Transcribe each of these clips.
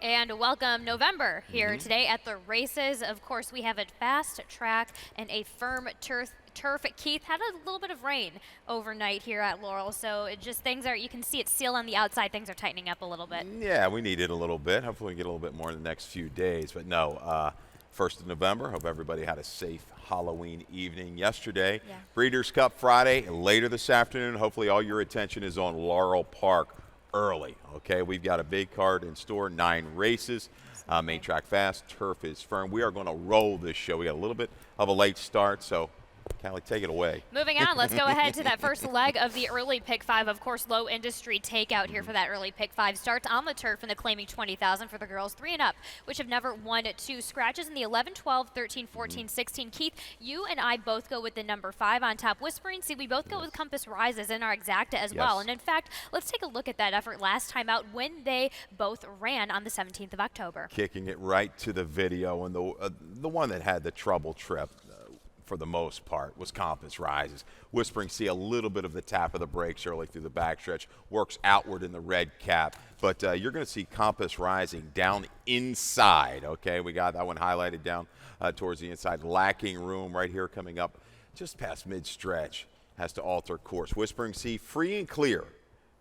And welcome November here today at the races. Of course, we have a fast track and a firm turf. Keith had a little bit of rain overnight here at Laurel, so it just things are, you can see it sealed on the outside. Things are tightening up a little bit. Yeah, we need it a little bit. Hopefully we get a little bit more in the next few days. But no, 1st of November. Hope everybody had a safe Halloween evening yesterday. Yeah. Breeders' Cup Friday, later this afternoon. Hopefully all your attention is on Laurel Park early. Okay, we've got a big card in store, 9 races. Main track fast, turf is firm. We are going to roll this show. We got a little bit of a late start, so Callie, take it away. Moving on, let's go ahead to that first leg of the early pick 5. Of course, low industry takeout here for that early pick 5. Starts on the turf and the claiming 20,000 for the girls 3 and up, which have never won 2 scratches in the 11, 12, 13, 14, 16. Keith, you and I both go with the number 5 on top. Whispering, see, we both go with Compass Rises in our exacta as well. And in fact, let's take a look at that effort last time out when they both ran on the 17th of October. Kicking it right to the video, and the one that had the trouble trip for the most part was Compass Rises. Whispering, see a little bit of the tap of the brakes early through the backstretch, works outward in the red cap, but you're going to see Compass Rising down inside. Okay, we got that one highlighted down towards the inside, lacking room right here coming up just past mid-stretch, has to alter course. Whispering, see free and clear.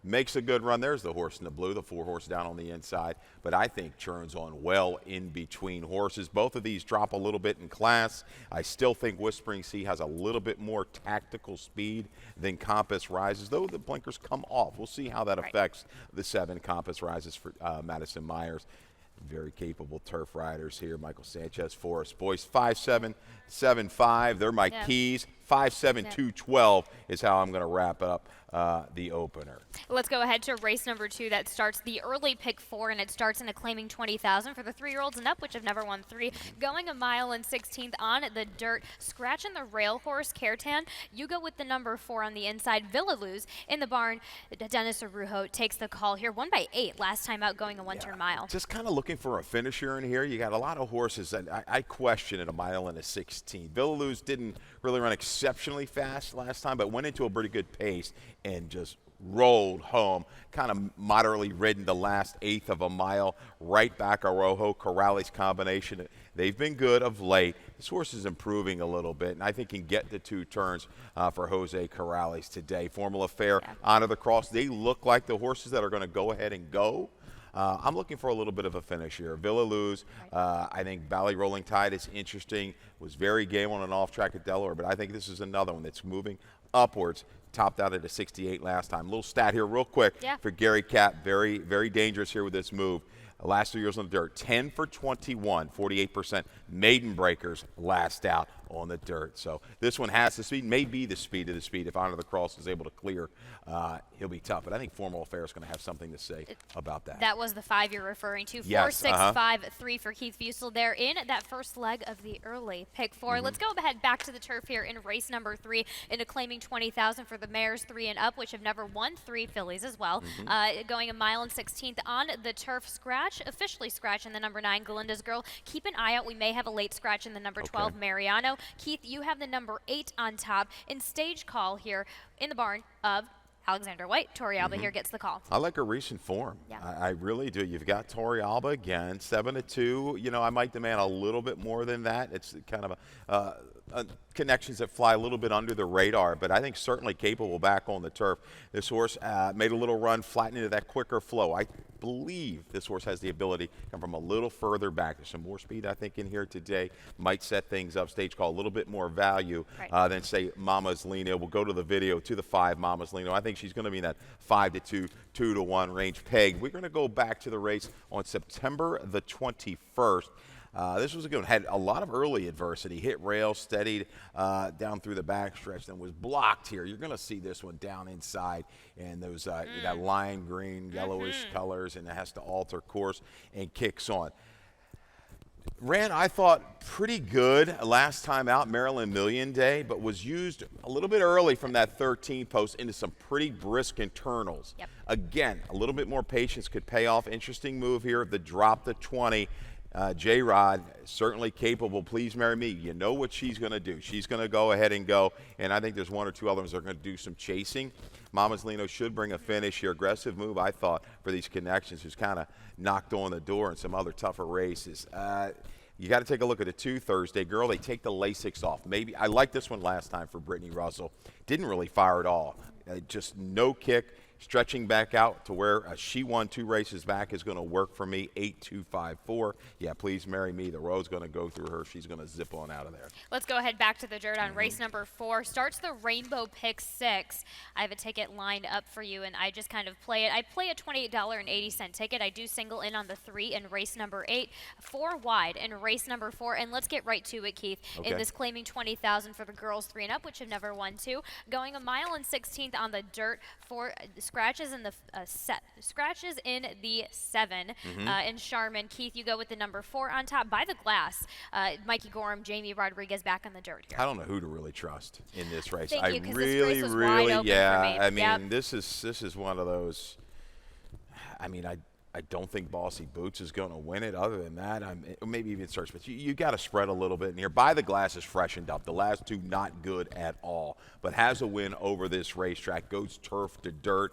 Makes a good run. There's the horse in the blue, the 4-horse down on the inside. But I think churns on well in between horses. Both of these drop a little bit in class. I still think Whispering Sea has a little bit more tactical speed than Compass Rises, though the blinkers come off. We'll see how that affects the 7 Compass Rises for Madison Myers. Very capable turf riders here. Michael Sanchez, Forrest Boyce, 5'7", 7'5". They're my keys. 5'7", 212 is how I'm going to wrap up the opener. Let's go ahead to race number 2 that starts the early pick 4, and it starts in a claiming 20,000 for the 3-year-olds and up, which have never won 3. Going a mile and 16th on the dirt, scratching the rail horse, Kertan. You go with the number 4 on the inside, Villaluz. In the barn, Dennis Arujo takes the call here. Won by 8 last time out going a one-turn mile. Just kind of looking for a finisher in here. You got a lot of horses that I question at a mile and a 16. Villaluz didn't really run exceptionally fast last time, but went into a pretty good pace and just rolled home, kind of moderately ridden the last 1/8 of a mile, right back Arojo, Corrales combination. They've been good of late. This horse is improving a little bit, and I think can get the 2 turns for Jose Corrales today. Formula Fair, Honor the Cross, they look like the horses that are going to go ahead and go. I'm looking for a little bit of a finish here. Villaluz, I think Valley Rolling Tide is interesting. Was very game on an off track at Delaware, but I think this is another one that's moving upwards. Topped out at a 68 last time. Little stat here real quick for Gary Capp. Very, very dangerous here with this move. Last 2 years on the dirt, 10 for 21, 48% maiden breakers last out on the dirt. So this one has the speed, may be the speed of the speed. If Honor the Cross is able to clear, he'll be tough. But I think Formula Fair is going to have something to say about that. That was the 5 you're referring to. Yes, 4, 6, 5, 3 for Keith Fusel there in that first leg of the early pick 4. Let's go ahead back to the turf here in race number 3 into claiming 20,000 for the mares 3 and up, which have never won 3 fillies as well. Going a mile and 16th on the turf, scratch, officially scratch in the number 9, Galinda's Girl. Keep an eye out. We may have a late scratch in the number 12, Mariano. Keith, you have the number 8 on top. In stage call here in the barn of Alexander White. Tori Alba here gets the call. I like her recent form. I really do. You've got Tori Alba again, 7-2. You know, I might demand a little bit more than that. It's kind of connections that fly a little bit under the radar, but I think certainly capable back on the turf. This horse made a little run, flattened into that quicker flow. I believe this horse has the ability to come from a little further back. There's some more speed, I think, in here today. Might set things up, stage call, a little bit more value than, say, Mama's Lino. We'll go to the video to the 5 Mama's Lino. I think she's going to be in that 5-2, 2-1 range peg. We're going to go back to the race on September the 21st. This was a good one. Had a lot of early adversity. Hit rail, steadied down through the backstretch, then was blocked here. You're going to see this one down inside, and those that lime green, yellowish colors, and it has to alter course and kicks on. Ran, I thought, pretty good last time out, Maryland Million Day, but was used a little bit early from that 13 post into some pretty brisk internals. Again, a little bit more patience could pay off. Interesting move here, the drop to 20. J-Rod, certainly capable. Please marry me. You know what she's going to do. She's going to go ahead and go, and I think there's one or two others that are going to do some chasing. Mama's Lino should bring a finish here. Aggressive move, I thought, for these connections, who's kind of knocked on the door in some other tougher races. You got to take a look at the 2 Thursday. Girl, they take the Lasix off. Maybe I liked this one last time for Brittany Russell. Didn't really fire at all. Just no kick. Stretching back out to where she won 2 races back is going to work for me. 8-2-5-4. Yeah, please marry me. The road's going to go through her. She's going to zip on out of there. Let's go ahead back to the dirt on race number 4. Starts the Rainbow Pick 6. I have a ticket lined up for you, and I just kind of play it. I play a $28.80 ticket. I do single in on the 3 in race number 8, 4 wide in race number 4. And let's get right to it, Keith. Okay. In this claiming $20,000 for the girls 3 and up, which have never won 2. Going 1 mile and 16th on the dirt for scratches in the scratches in the 7 in Charmin. Keith, you go with the number 4 on top by the glass. Mikey Gorham, Jamie Rodriguez back on the dirt here. I don't know who to really trust in this race. Thank you, 'cause this really, race was wide open yeah. for me. I mean, Yep. this is one of those. I mean, I don't think Bossy Boots is going to win it. Other than that, maybe even Search. But you got to spread a little bit in here. By the Glass is freshened up. The last 2 not good at all, but has a win over this racetrack. Goes turf to dirt.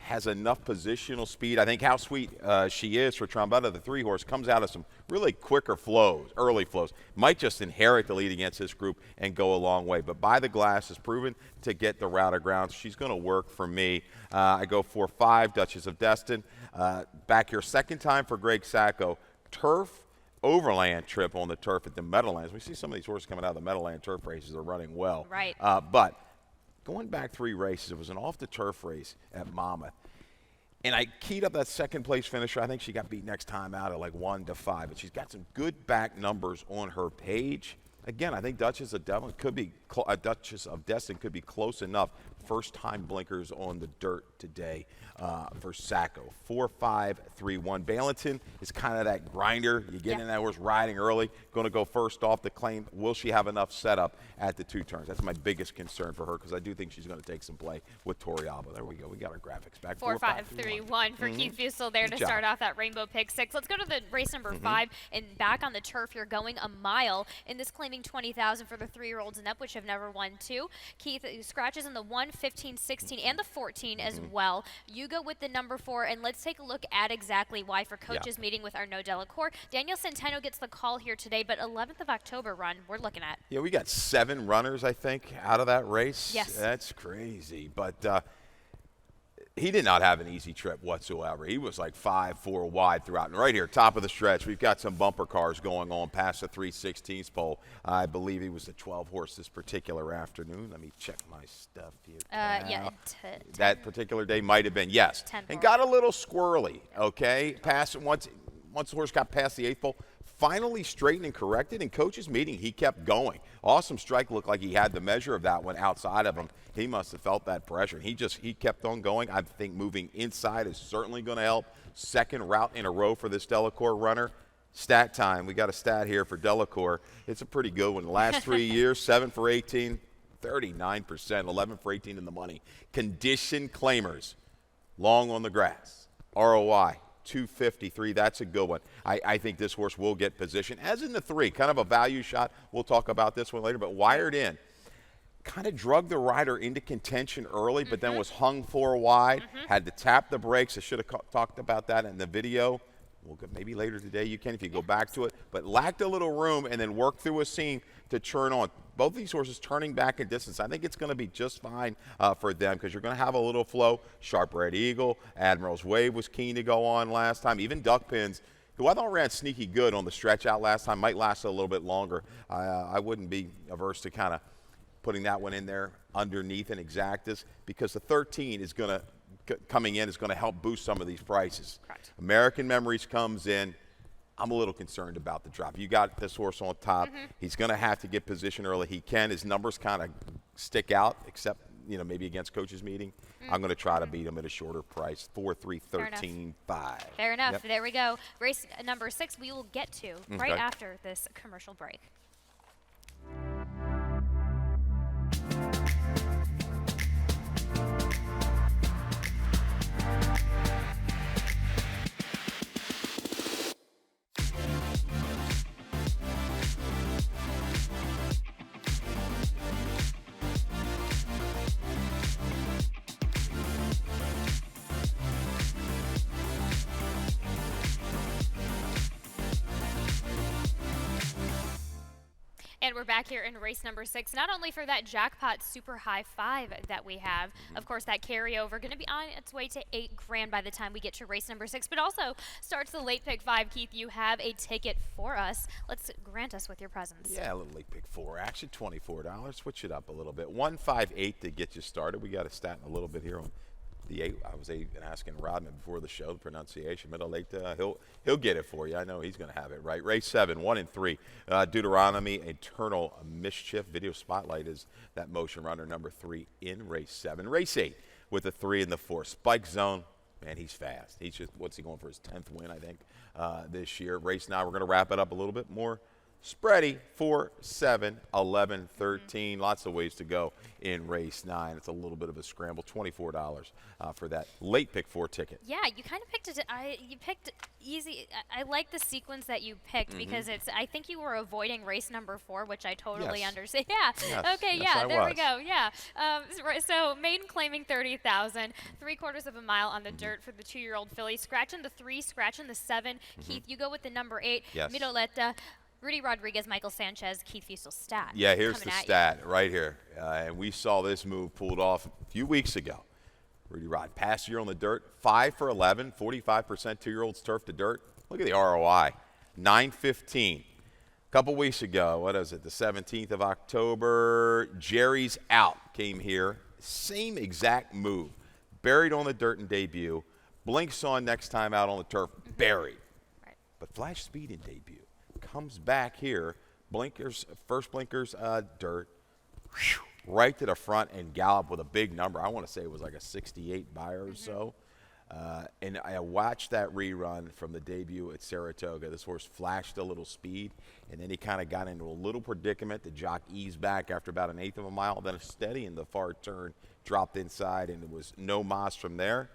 Has enough positional speed. I think how sweet she is for Trombetta, the 3-horse, comes out of some really quicker flows, early flows. Might just inherit the lead against this group and go a long way. But By the Glass is proven to get the route of ground. She's going to work for me. I go 4-5, Duchess of Destin. Back here, second time for Greg Sacco. Turf, overland trip on the turf at the Meadowlands. We see some of these horses coming out of the Meadowland turf races are running well. Right. But going back 3 races, it was an off-the-turf race at Monmouth. And I keyed up that second place finisher. I think she got beat next time out at like 1-5. But she's got some good back numbers on her page. Again, I think Duchess of Destin could be close enough. First time blinkers on the dirt today for Sacco. 4-5-3-1. Balenton is kind of that grinder. You get in that horse riding early, going to go first off the claim. Will she have enough setup at the 2 turns? That's my biggest concern for her because I do think she's going to take some play with Tori Alba. There we go. We got our graphics back. 4-5-3-1 for Keith Fusel there to start off that Rainbow Pick 6. Let's go to the race number 5 and back on the turf. You're going 1 mile in this claiming $20,000 for the 3-year-olds and up, which have never won 2. Keith scratches in the 1, 15, 16, and the 14 as well. You go with the number 4, and let's take a look at exactly why for coaches meeting with Arnaud Delacour. Daniel Centeno gets the call here today, but 11th of October run we're looking at. Yeah, we got 7 runners, I think, out of that race. Yes. That's crazy. But he did not have an easy trip whatsoever. He was like 5-4 wide throughout. And right here, top of the stretch, we've got some bumper cars going on past the 3/16 pole. I believe he was the 12-horse this particular afternoon. Let me check my stuff here. That particular day might have been, yes. And got a little squirrely, okay? Past once the horse got past the 8th pole, finally straightened and corrected. In coach's meeting, he kept going. Awesome Strike looked like he had the measure of that one outside of him. He must have felt that pressure. He kept on going. I think moving inside is certainly going to help. Second route in a row for this Delacour runner. Stat time. We got a stat here for Delacour. It's a pretty good one. The last 3 years, 7 for 18, 39%, 11 for 18 in the money. Condition claimers, long on the grass. ROI. 253. That's a good one. I think this horse will get position, as in the 3. Kind of a value shot. We'll talk about this one later, but wired in. Kind of drug the rider into contention early, but then was hung 4 wide. Had to tap the brakes. I should have talked about that in the video. Well, maybe later today you can if you go back to it. But lacked a little room and then worked through a seam to turn on. Both these horses turning back in distance. I think it's going to be just fine for them because you're going to have a little flow. Sharp Red Eagle, Admiral's Wave was keen to go on last time. Even Duck Pins, who I thought ran sneaky good on the stretch out last time, might last a little bit longer. I wouldn't be averse to kind of putting that one in there underneath an Exactus because the 13 is going to coming in is going to help boost some of these prices. Correct. American Memories comes in. I'm a little concerned about the drop. You got this horse on top. He's going to have to get position early. He can. His numbers kind of stick out, except maybe against coach's meeting. I'm going to try to beat him at a shorter price. 4-3-13-5. Fair enough. Yep. There we go. Race number 6 we will get to right after this commercial break. ahead, we're back here in race number 6, not only for that jackpot super high 5 that we have, of course, that carryover going to be on its way to $8,000 by the time we get to race number 6, but also starts the late pick 5. Keith, you have a ticket for us. Let's grant us with your presence. Yeah, a little late pick 4 action, $24. Switch it up a little bit. 158 to get you started. We got a stat in a little bit here on the 8. I was asking Rodman before the show the pronunciation. Middle 8, he'll get it for you. I know he's going to have it right. Race 7, 1 and 3. Deuteronomy, Eternal Mischief. Video Spotlight is that motion runner number 3 in race 7. Race 8 with the 3 and the 4. Spike Zone. Man, he's fast. He's just, what's he going for his 10th win, I think, this year. Race 9, we're going to wrap it up a little bit more spready. 4, 7, 11, 13. Lots of ways to go in race 9. It's a little bit of a scramble. $24 for that late pick 4 ticket. Yeah, you kind of picked it. You picked easy. I like the sequence that you picked because it's. I think you were avoiding race number 4, which I totally understand. Yeah. Yes. Okay. Yes, Yeah. I There we was. go. Yeah. So maiden claiming 30,000, 3/4 of a mile on the dirt for the 2-year-old filly. Scratching the 3, scratching the 7. Keith, you go with the number 8. Yes. Miroletta. Rudy Rodriguez, Michael Sanchez, Keith Fusel stat. Yeah, here's the coming at you. stat right here. And we saw this move pulled off a few weeks ago. Rudy Rod, past year on the dirt, 5 for 11, 45% 2-year-olds turf to dirt. Look at the ROI, 915. A couple weeks ago, what is it, the 17th of October, Jerry's Out came here. Same exact move. Buried on the dirt in debut. Blinks on next time out on the turf, buried. Right. But flash speed in debut. Comes back here, blinkers, first blinkers, dirt, whew, right to the front and gallop with a big number. I want to say it was like a 68 buyer or so. And I watched that rerun from the debut at Saratoga. This horse flashed a little speed, and then he kind of got into a little predicament. The jock eased back after about 1/8 of a mile, then a steady in the far turn, dropped inside, and it was no moss from there.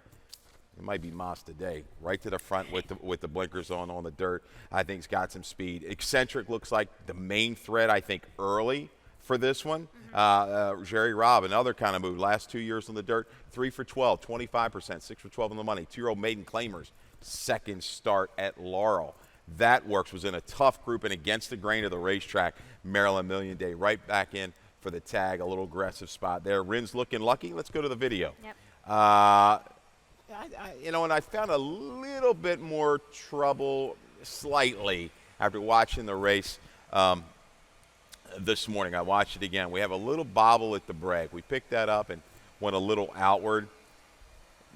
It might be Moss today, right to the front with the blinkers on the dirt. I think he's got some speed. Eccentric looks like the main thread, I think, early for this one. Jerry Robb, another kind of move. Last 2 years on the dirt, 3 for 12, 25%, 6 for 12 on the money. 2-year-old maiden claimers, second start at Laurel. That works, was in a tough group and against the grain of the racetrack. Maryland Million Day right back in for the tag, a little aggressive spot there. Rin's looking lucky. Let's go to the video. Yep. And I found a little bit more trouble slightly after watching the race this morning. I watched it again. We have a little bobble at the break. We picked that up and went a little outward.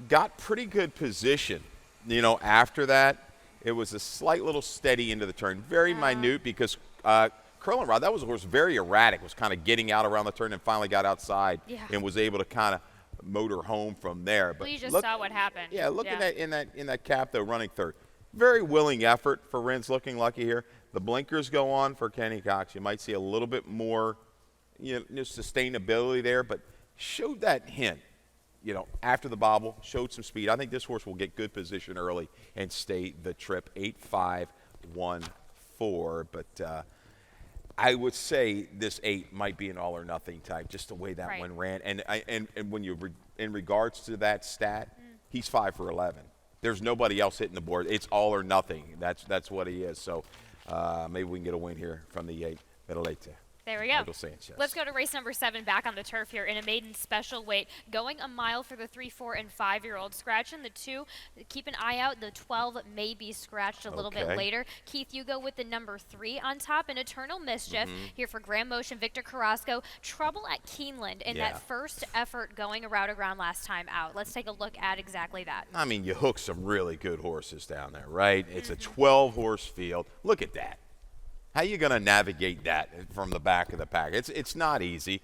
Got pretty good position. After that, it was a slight little steady into the turn. Very minute because Curlin Rod, that was a horse very erratic, was kind of getting out around the turn and finally got outside and was able to kind of motor home from there. But you just saw what happened. Yeah, looking at in that cap though, running third. Very willing effort for Rin's looking lucky here. The blinkers go on for Kenny Cox. You might see a little bit more sustainability there, but showed that hint. After the bobble, showed some speed. I think this horse will get good position early and stay the trip. 8-5-1-4, but I would say this 8 might be an all or nothing type, just the way that one ran. And when in regards to that stat, he's 5 for 11. There's nobody else hitting the board. It's all or nothing. That's what he is. So maybe we can get a win here from the 8. Middle-8. There we go. Michael Sanchez. Let's go to race number 7 back on the turf here in a maiden special weight. Going a mile for the 3, 4, and 5-year-old. Scratching the 2. Keep an eye out. The 12 may be scratched a little bit later. Keith, you go with the number 3 on top. And Eternal Mischief here for Grand Motion. Victor Carrasco. Trouble at Keeneland in that first effort going around last time out. Let's take a look at exactly that. I mean, you hook some really good horses down there, right? It's a 12-horse field. Look at that. How you going to navigate that from the back of the pack? It's not easy.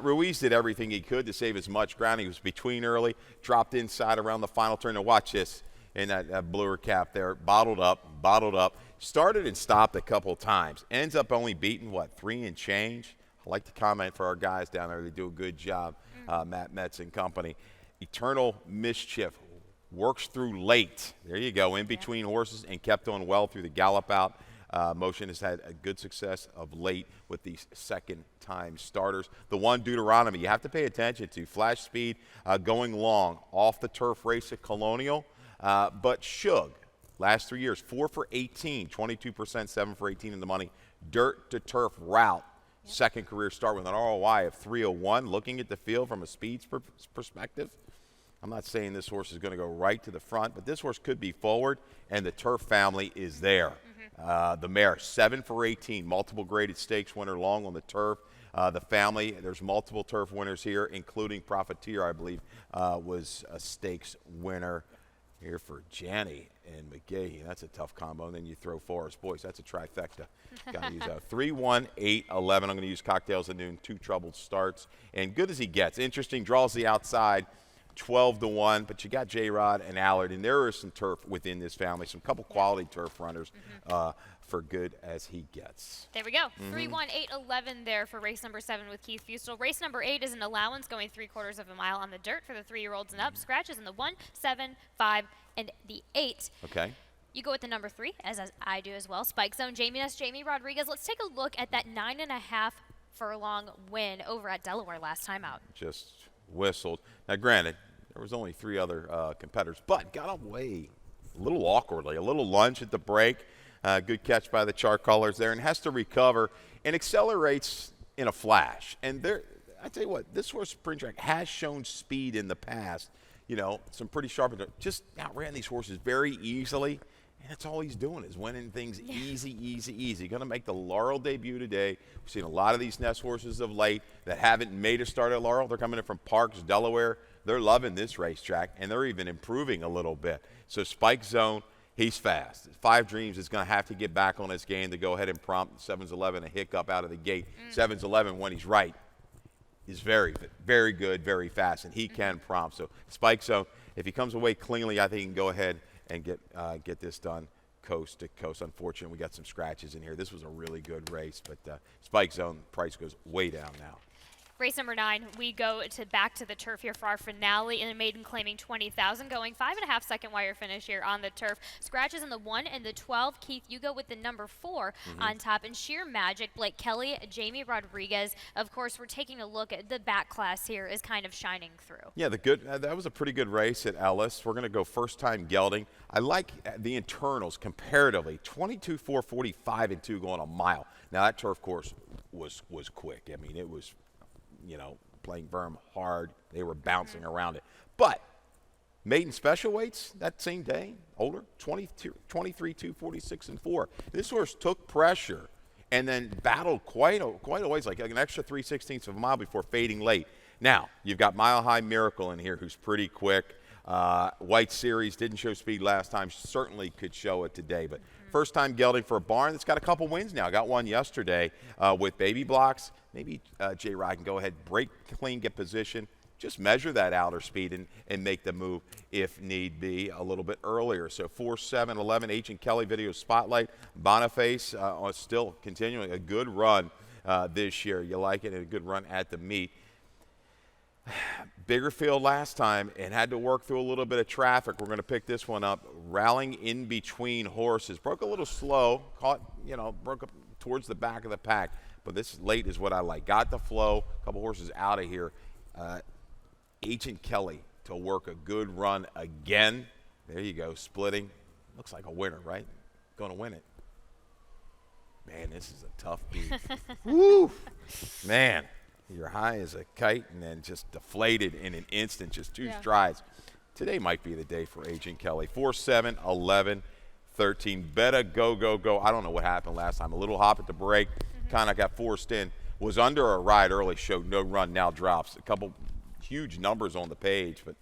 Ruiz did everything he could to save as much ground. He was between early, dropped inside around the final turn. Now watch this in that bluer cap there. Bottled up. Started and stopped a couple times. Ends up only beating, 3 and change? I like to comment for our guys down there. They do a good job, Matt Metz and company. Eternal Mischief works through late. There you go, in between horses and kept on well through the gallop out. Motion has had a good success of late with these second-time starters. The one Deuteronomy you have to pay attention to. Flash speed going long. Off the turf race at Colonial. But Shug, last 3 years, 4 for 18, 22%, 7 for 18 in the money. Dirt to turf route. Second career start with an ROI of 301. Looking at the field from a speeds perspective, I'm not saying this horse is going to go right to the front, but this horse could be forward, and the Turf family is there. The mare, 7 for 18, multiple graded stakes winner, long on the turf. The family, there's multiple turf winners here, including Profiteer, I believe, was a stakes winner here for Janny and McGahee. That's a tough combo. And then you throw Forrest. Boys, that's a trifecta. Got to use that. 3, 1, 8, 11. I'm going to use Cocktails at Noon, 2 troubled starts. And good as he gets. Interesting, draws the outside. 12 to 1, but you got J-Rod and Allard, and there is some turf within this family, some couple quality turf runners for good as he gets. There we go. 3, 1, 8, 11 there for race number 7 with Keith Fustel. Race number 8 is an allowance going 3/4 of a mile on the dirt for the 3-year-olds and up. Scratches in the 1, 7, 5, and the 8. Okay. You go with the number 3, as I do as well. Spike Zone, Jamie Rodriguez. Let's take a look at that 9.5 furlong win over at Delaware last time out. Just whistled. Now, granted, there was only 3 other competitors, but got away a little awkwardly, a little lunge at the break. Good catch by the chart colors there, and has to recover and accelerates in a flash. And there, I tell you what, this horse Sprint Track has shown speed in the past. You know, some pretty sharp. Just outran these horses very easily, and that's all he's doing is winning things easy, easy, easy. Going to make the Laurel debut today. We've seen a lot of these Nest horses of late that haven't made a start at Laurel. They're coming in from Parks, Delaware. They're loving this racetrack, and they're even improving a little bit. So Spike Zone, he's fast. 5 Dreams is going to have to get back on his game to go ahead and prompt 7's 11 a hiccup out of the gate. 7's 11, when he's right, is very, very good, very fast, and he can prompt. So Spike Zone, if he comes away cleanly, I think he can go ahead and get this done coast to coast. Unfortunately, we got some scratches in here. This was a really good race, but Spike Zone price goes way down now. Race number 9, we go back to the turf here for our finale, and a maiden claiming 20,000, going 5.5 second wire finish here on the turf. Scratches in the 1 and the 12. Keith, you go with the number 4 on top. And Sheer Magic, Blake Kelly, Jamie Rodriguez. Of course, we're taking a look at the back class here is kind of shining through. Yeah, that was a pretty good race at Ellis. We're going to go first time gelding. I like the internals comparatively. 22-4, 45 and 2 going a mile. Now that turf course was quick. I mean, it was, you know, playing berm hard. They were bouncing around it. But maiden special weights that same day, older, 23-2, 46 and 4. This horse took pressure and then battled quite a ways, like an extra 3/16 of a mile before fading late. Now, you've got Mile High Miracle in here, who's pretty quick. White Series didn't show speed last time, certainly could show it today. But first time gelding for a barn that's got a couple wins now. Got one yesterday with Baby Blocks. Maybe J-Rod can go ahead, break clean, get position, just measure that outer speed and make the move if need be a little bit earlier. So 4, 7, 11, H and Kelly Video Spotlight. Boniface still continuing a good run this year. You like it, and a good run at the meet. Bigger field last time and had to work through a little bit of traffic. We're going to pick this one up. Rallying in between horses. Broke a little slow. Caught, broke up towards the back of the pack. But this late is what I like. Got the flow. A couple horses out of here. Agent Kelly to work a good run again. There you go. Splitting. Looks like a winner, right? Going to win it. Man, this is a tough beat. Woo! Man. You're high as a kite and then just deflated in an instant, just 2 strides. Today might be the day for Agent Kelly. 4, 7, 11, 13. Better go, go, go. I don't know what happened last time. A little hop at the break. Kind of got forced in. Was under a ride early, showed no run, now drops. A couple huge numbers on the page, but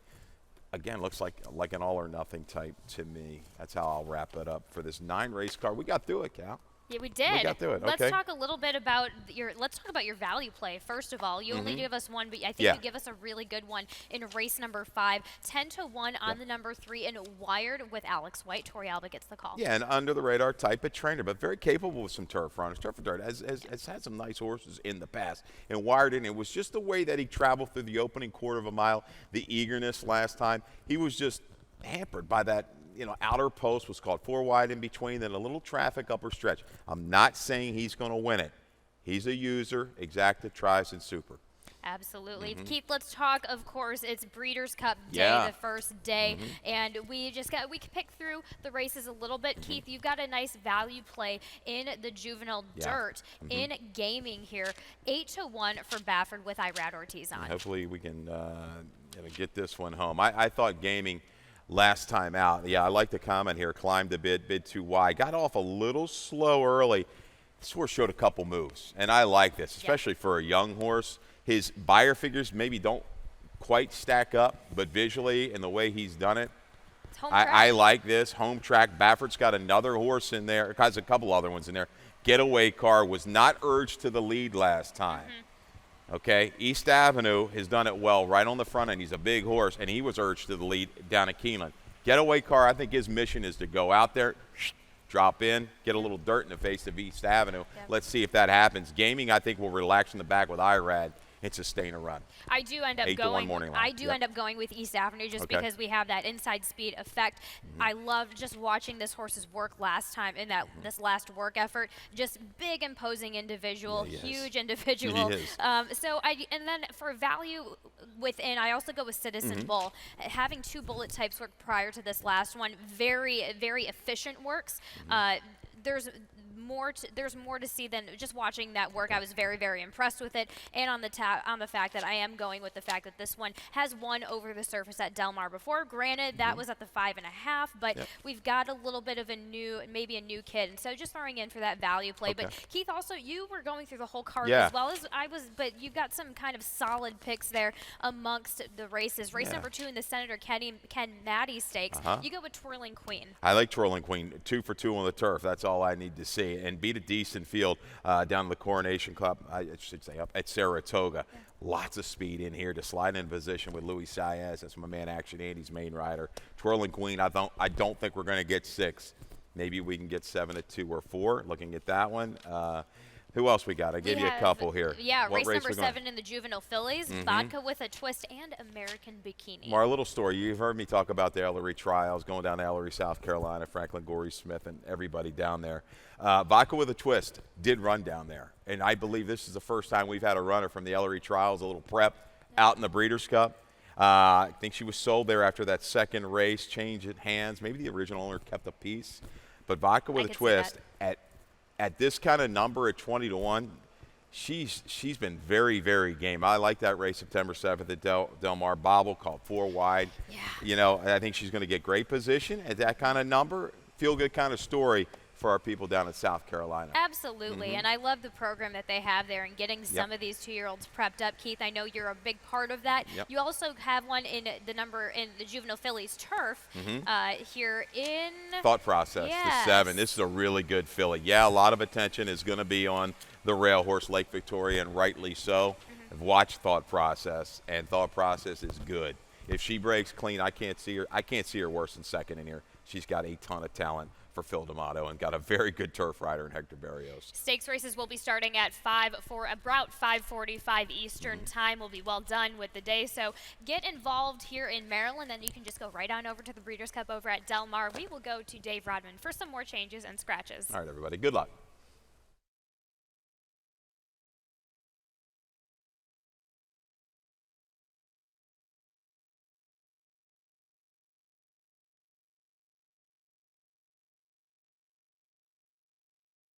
again, looks like an all or nothing type to me. That's how I'll wrap it up for this 9-race card. We got through it, Cal. Yeah, we did. We got through it. Let's okay. talk a little bit about let's talk about your value play. First of all, you only give us one, but I think you give us a really good one in race number 5. 10 to 1 on the number 3 and Wired with Alex White. Tori Alba gets the call. Yeah, and under the radar type of trainer, but very capable with some turf runners. Turf and Dirt has had some nice horses in the past. And Wired in it was just the way that he traveled through the opening quarter of a mile, the eagerness last time. He was just hampered by that. Outer post was called 4 wide in between, then a little traffic upper stretch. I'm not saying he's going to win it. He's a user, exacta, tries, and super. Absolutely. Keith, let's talk, of course, it's Breeders' Cup Day, Yeah. the first day, and we can pick through the races a little bit. Keith, you've got a nice value play in the juvenile dirt in gaming here. 8-1 for Baffert with Irad Ortiz on. Hopefully we can get this one home. I thought gaming last time out, I like the comment here, climbed a bit too wide. Got off a little slow early. This horse showed a couple moves, and I like this, especially for a young horse. His buyer figures maybe don't quite stack up, but visually and the way he's done it, I like this. Home track. Baffert's got another horse in there. Has a couple other ones in there. Getaway Car was not urged to the lead last time. Okay, East Avenue has done it well right on the front end. He's a big horse, and he was urged to the lead down at Keeneland. Getaway Car, I think his mission is to go out there, drop in, get a little dirt in the face of East Avenue. Let's see if that happens. Gaming, I think, will relax in the back with Irad and sustain a run. I do end up going with East Avenue just because we have that inside speed effect. I loved just watching this horse's work last time in that this last work effort. Just big, imposing individual, huge individual. And then for value within, I also go with Citizen Bull. Having 2 bullet types work prior to this last one, very, very efficient works. There's more to see than just watching that work. I was very, very impressed with it, and on the fact that I am going with the fact that this one has won over the surface at Del Mar before. Granted, that was at the 5.5, but we've got a little bit of maybe a new kid, and so just throwing in for that value play. But Keith, also you were going through the whole card as well as I was, but you've got some kind of solid picks there amongst the races. Race number 2 in the Senator Ken Maddie Stakes. You go with Twirling Queen. I like Twirling Queen. 2 for 2 on the turf. That's all I need to see. And beat a decent field down the Coronation Club, I should say, up at Saratoga. Lots of speed in here to slide in position with Luis Saez. That's my man Action Andy's main rider. Twirling Queen, I don't think we're going to get 6. Maybe we can get 7-2 or 4. Looking at that one. Who else we got? I gave you a couple here. Yeah, race number 7 in the Juvenile Fillies, Vodka with a Twist, and American Bikini. Our little story. You've heard me talk about the Ellery trials, going down to Ellery, South Carolina, Franklin Gorey Smith, and everybody down there. Vodka with a Twist did run down there, and I believe this is the first time we've had a runner from the Ellery trials, a little prep, out in the Breeders' Cup. I think she was sold there after that second race, changed hands. Maybe the original owner kept a piece. But Vodka with a Twist at this kind of number at 20-1, she's been very, very game. I like that race September 7th at Del Mar. Bobble called 4 wide. I think she's going to get great position at that kind of number. Feel good kind of story for our people down in South Carolina. Absolutely, and I love the program that they have there and getting some of these 2-year-olds prepped up. Keith, I know you're a big part of that. You also have one in the Juvenile Fillies turf here in Thought Process, the 7. This is a really good filly. Yeah, a lot of attention is going to be on the rail horse Lake Victoria, and rightly so. I've watched Thought Process, and Thought Process is good. If she breaks clean, I can't see her worse than second in here. She's got a ton of talent for Phil D'Amato and got a very good turf rider in Hector Barrios. Stakes races will be starting at about 5:45 Eastern time. We'll be well done with the day, so get involved here in Maryland, and you can just go right on over to the Breeders' Cup over at Del Mar. We will go to Dave Rodman for some more changes and scratches. All right, everybody. Good luck.